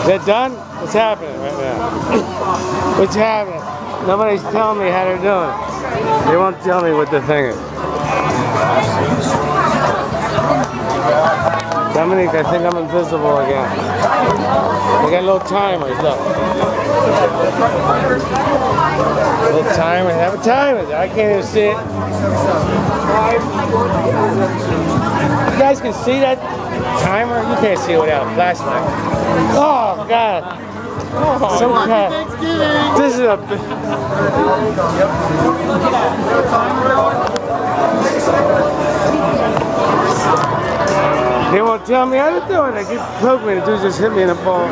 Is that done? What's happening right now? What's happening? Nobody's telling me how they're doing. They won't tell me what the thing is. Dominic, I think I'm invisible again. They got little timers, look. Little timers, have a timer. I can't even see it. You guys can see that timer? You can't see it without a flashlight. Oh, God. Some kind. This is a. They won't tell me how to do it. They keep poking me. The dude just hit me in the ball.